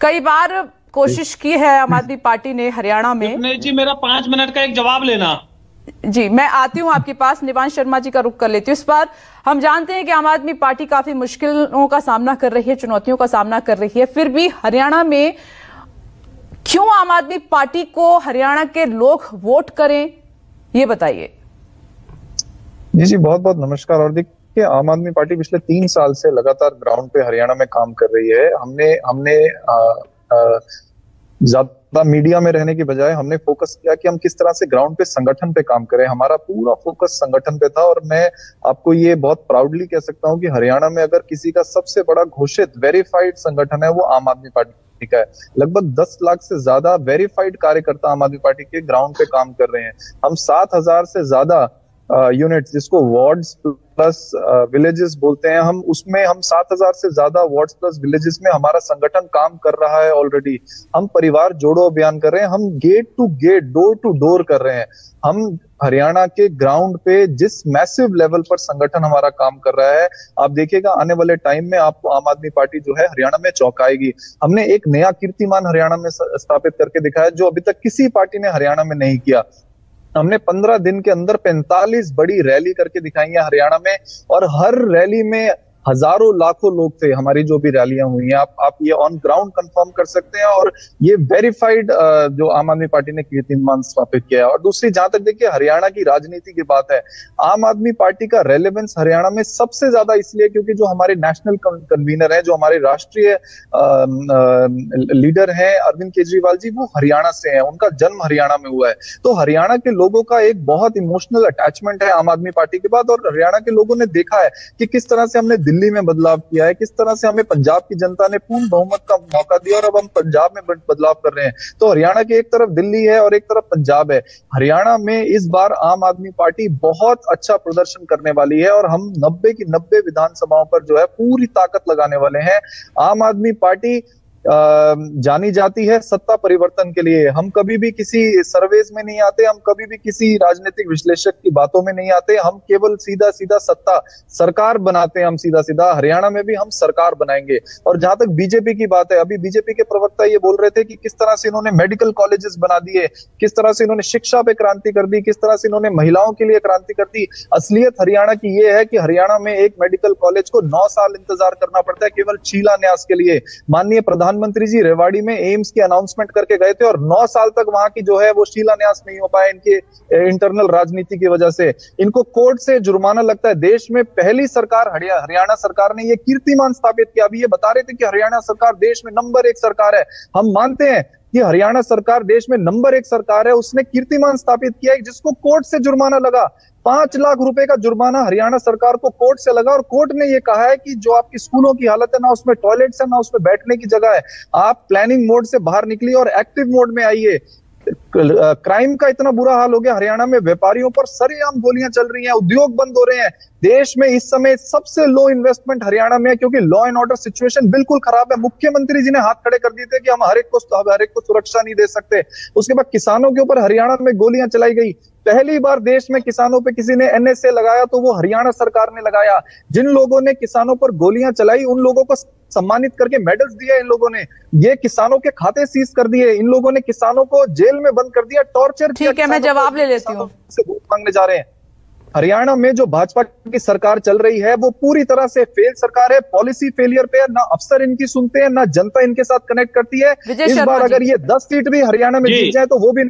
कई बार कोशिश की है आम आदमी पार्टी ने हरियाणा में। जी मेरा 5 मिनट का एक जवाब लेना। जी मैं आती हूं आपके पास, निवांश शर्मा जी का रुख कर लेती हूँ। इस बार हम जानते हैं कि आम आदमी पार्टी काफी मुश्किलों का सामना कर रही है, चुनौतियों का सामना कर रही है, फिर भी हरियाणा में क्यों आम आदमी पार्टी को हरियाणा के लोग वोट करें, ये बताइए। जी बहुत बहुत नमस्कार। और देखिए, आम आदमी पार्टी पिछले 3 साल से लगातार ग्राउंड पे हरियाणा में काम कर रही है। हमने ज्यादा मीडिया में रहने की बजाय हमने फोकस किया कि हम किस तरह से ग्राउंड पे संगठन पे काम करें। हमारा पूरा फोकस संगठन पे था और मैं आपको ये बहुत प्राउडली कह सकता हूँ कि हरियाणा में अगर किसी का सबसे बड़ा घोषित वेरीफाइड संगठन है वो आम आदमी पार्टी का है। लगभग 10 लाख से ज्यादा वेरीफाइड कार्यकर्ता आम आदमी पार्टी के ग्राउंड पे काम कर रहे हैं। हम 7,000 से ज्यादा यूनिट्स, जिसको वार्ड्स प्लस विलेजेस बोलते हैं, हम 7,000 से ज्यादा वार्ड्स प्लस विलेजेस में हमारा संगठन काम कर रहा है ऑलरेडी। हम परिवार जोड़ो अभियान कर रहे हैं, हम gate to gate, door to door कर रहे हैं। हम हरियाणा के ग्राउंड पे जिस मैसिव लेवल पर संगठन हमारा काम कर रहा है, आप देखिएगा आने वाले टाइम में आपको आम आदमी पार्टी जो है हरियाणा में चौंकाएगी। हमने एक नया कीर्तिमान हरियाणा में स्थापित करके दिखाया जो अभी तक किसी पार्टी ने हरियाणा में नहीं किया। हमने 15 दिन के अंदर 45 बड़ी रैली करके दिखाई है हरियाणा में, और हर रैली में हजारों लाखों लोग थे। हमारी जो भी रैलियां हुई हैं, आप ये ऑन ग्राउंड कंफर्म कर सकते हैं। और ये वेरीफाइड जो आम आदमी पार्टी ने कीर्तिमान स्थापित किया है। और दूसरी, जहां तक देखिए हरियाणा की राजनीति की बात है, आम आदमी पार्टी का रेलेवेंस हरियाणा में सबसे ज्यादा इसलिए क्योंकि जो हमारे नेशनल कन्वीनर है, जो हमारे राष्ट्रीय लीडर है अरविंद केजरीवाल जी, वो हरियाणा से हैं, उनका जन्म हरियाणा में हुआ है। तो हरियाणा के लोगों का एक बहुत इमोशनल अटैचमेंट है आम आदमी पार्टी के बाद। और हरियाणा के लोगों ने देखा है कि किस तरह से हमने दिल्ली में बदलाव किया है, किस तरह से हमें पंजाब की जनता ने पूर्ण बहुमत का मौका दिया और अब हम पंजाब में बदलाव कर रहे हैं। तो हरियाणा की एक तरफ दिल्ली है और एक तरफ पंजाब है। हरियाणा में इस बार आम आदमी पार्टी बहुत अच्छा प्रदर्शन करने वाली है और हम 90 की 90 विधानसभाओं पर जो है पूरी ताकत लगाने वाले हैं। आम आदमी पार्टी जानी जाती है सत्ता परिवर्तन के लिए। हम कभी भी किसी सर्वेज में नहीं आते, हम कभी भी किसी राजनीतिक विश्लेषक की बातों में नहीं आते। हम केवल सीधा सीधा सत्ता, सरकार बनाते हैं। हम सीधा सीधा हरियाणा में भी हम सरकार बनाएंगे। और जहां तक बीजेपी की बात है, अभी बीजेपी के प्रवक्ता ये बोल रहे थे कि किस तरह से इन्होंने मेडिकल कॉलेजेस बना दिए, किस तरह से इन्होंने शिक्षा पे क्रांति कर दी, किस तरह से इन्होंने महिलाओं के लिए क्रांति कर दी। असलियत हरियाणा की ये है कि हरियाणा में एक मेडिकल कॉलेज को 9 साल इंतजार करना पड़ता है केवल शिलान्यास के लिए। माननीय प्रधानमंत्री जी रेवाड़ी में एम्स की अनाउंसमेंट करके गए थे और 9 साल तक वहां की जो है वो शिलान्यास नहीं हो पाया इनके इंटरनल राजनीति की वजह से। इनको कोर्ट से जुर्माना लगता है। देश में पहली सरकार हरियाणा सरकार ने ये कीर्तिमान स्थापित किया। अभी ये बता रहे थे कि हरियाणा सरकार देश में नंबर 1 सरकार है। हम मानते हैं कि हरियाणा सरकार देश में नंबर 1 सरकार है। उसने कीर्तिमान स्थापित किया है जिसको कोर्ट से जुर्माना लगा। 5 लाख रुपए का जुर्माना हरियाणा सरकार को कोर्ट से लगा और कोर्ट ने ये कहा है कि जो आपकी स्कूलों की हालत है, ना उसमें टॉयलेट्स है, ना उसमें बैठने की जगह है, आप प्लानिंग मोड से बाहर निकलिए और एक्टिव मोड में आइए। क्राइम का इतना बुरा हाल हो गया हरियाणा में, व्यापारियों पर सरेआम गोलियां चल रही हैं, उद्योग बंद हो रहे हैं। देश में इस समय सबसे लो इन्वेस्टमेंट हरियाणा में है क्योंकि लॉ एंड ऑर्डर सिचुएशन बिल्कुल खराब है। मुख्यमंत्री जी ने हाथ खड़े कर दिए थे कि हम हर एक को सुरक्षा नहीं दे सकते। उसके बाद किसानों के ऊपर हरियाणा में गोलियां चलाई गई। पहली बार देश में किसानों पे किसी ने एनएसए लगाया तो वो हरियाणा सरकार ने लगाया। जिन लोगों ने किसानों पर गोलियां चलाई उन लोगों को सम्मानित करके मेडल्स दिए इन लोगों ने। ये किसानों के खाते सीज कर दिए, इन लोगों ने किसानों को जेल में बंद कर दिया, टॉर्चर किया। ठीक है, मैं जवाब ले लेती हूँ। वोट मांगने जा रहे हैं। हरियाणा में जो भाजपा की सरकार चल रही है वो पूरी तरह से फेल सरकार है। पॉलिसी फेलियर पे ना अफसर इनकी सुनते हैं, ना जनता इनके साथ कनेक्ट करती है। इस बार अगर ये 10 सीट भी हरियाणा में जीत जाए तो वो भी